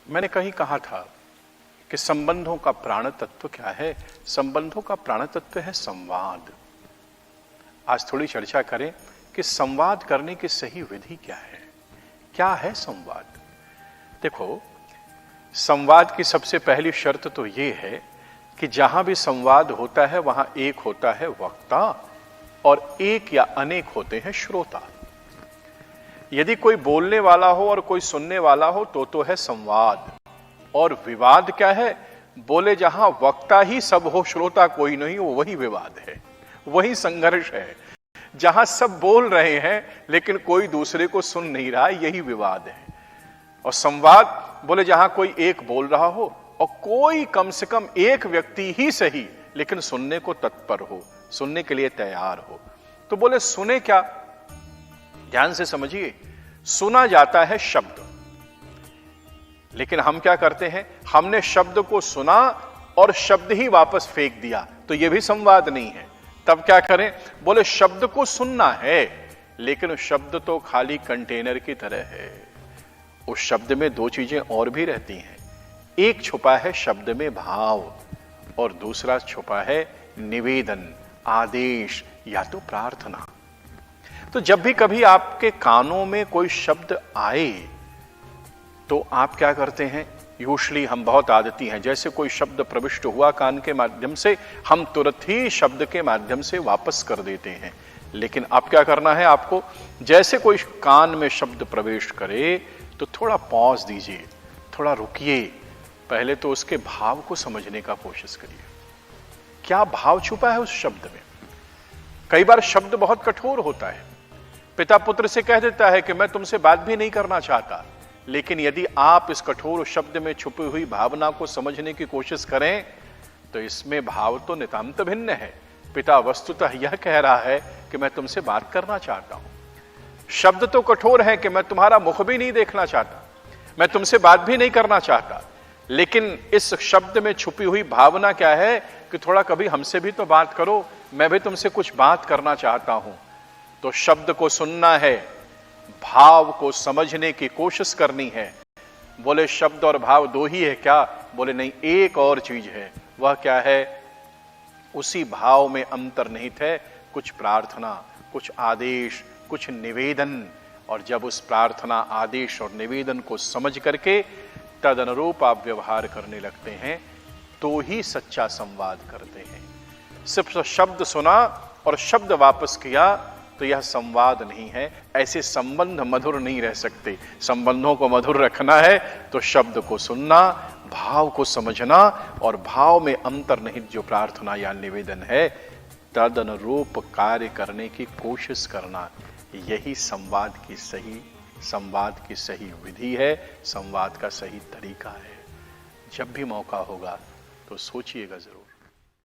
मैंने कहीं कहा था कि संबंधों का प्राण तत्व क्या है। संबंधों का प्राण तत्व है संवाद। आज थोड़ी चर्चा करें कि संवाद करने की सही विधि क्या है। क्या है संवाद? देखो, संवाद की सबसे पहली शर्त तो यह है कि जहां भी संवाद होता है वहां एक होता है वक्ता और एक या अनेक होते हैं श्रोता। यदि कोई बोलने वाला हो और कोई सुनने वाला हो तो है संवाद। और विवाद क्या है? बोले जहां वक्ता ही सब हो, श्रोता कोई नहीं हो, वही विवाद है, वही संघर्ष है। जहां सब बोल रहे हैं लेकिन कोई दूसरे को सुन नहीं रहा, यही विवाद है। और संवाद बोले जहां कोई एक बोल रहा हो और कोई कम से कम एक व्यक्ति ही सही लेकिन सुनने को तत्पर हो, सुनने के लिए तैयार हो। तो बोले सुने क्या? ध्यान से समझिए, सुना जाता है शब्द, लेकिन हम क्या करते हैं? हमने शब्द को सुना और शब्द ही वापस फेंक दिया, तो यह भी संवाद नहीं है। तब क्या करें? बोले शब्द को सुनना है लेकिन शब्द तो खाली कंटेनर की तरह है। उस शब्द में दो चीजें और भी रहती हैं। एक छुपा है शब्द में भाव और दूसरा छुपा है निवेदन, आदेश या तो प्रार्थना। तो जब भी कभी आपके कानों में कोई शब्द आए तो आप क्या करते हैं? यूजुअली हम बहुत आदती हैं, जैसे कोई शब्द प्रविष्ट हुआ कान के माध्यम से, हम तुरंत ही शब्द के माध्यम से वापस कर देते हैं। लेकिन अब क्या करना है आपको? जैसे कोई कान में शब्द प्रवेश करे तो थोड़ा पॉज दीजिए, थोड़ा रुकिए, पहले तो उसके भाव को समझने का कोशिश करिए। क्या भाव छुपा है उस शब्द में? कई बार शब्द बहुत कठोर होता है। पिता पुत्र से कह देता है कि मैं तुमसे बात भी नहीं करना चाहता, लेकिन यदि आप इस कठोर शब्द में छुपी हुई भावना को समझने की कोशिश करें तो इसमें भाव तो नितांत भिन्न है। पिता वस्तुतः यह कह रहा है कि मैं तुमसे बात करना चाहता हूं। शब्द तो कठोर है कि मैं तुम्हारा मुख भी नहीं देखना चाहता, मैं तुमसे बात भी नहीं करना चाहता, लेकिन इस शब्द में छुपी हुई भावना क्या है कि थोड़ा कभी हमसे भी तो बात करो, मैं भी तुमसे कुछ बात करना चाहता हूं। तो शब्द को सुनना है, भाव को समझने की कोशिश करनी है। बोले शब्द और भाव दो ही है क्या? बोले नहीं, एक और चीज है। वह क्या है? उसी भाव में अंतर्निहित है कुछ प्रार्थना, कुछ आदेश, कुछ निवेदन। और जब उस प्रार्थना, आदेश और निवेदन को समझ करके तद अनुरूप आप व्यवहार करने लगते हैं तो ही सच्चा संवाद करते हैं। सिर्फ शब्द सुना और शब्द वापस किया तो यह संवाद नहीं है। ऐसे संबंध मधुर नहीं रह सकते। संबंधों को मधुर रखना है तो शब्द को सुनना, भाव को समझना और भाव में अंतर्निहित जो प्रार्थना या निवेदन है तद अनुरूप कार्य करने की कोशिश करना, यही संवाद की सही विधि है, संवाद का सही तरीका है। जब भी मौका होगा तो सोचिएगा जरूर।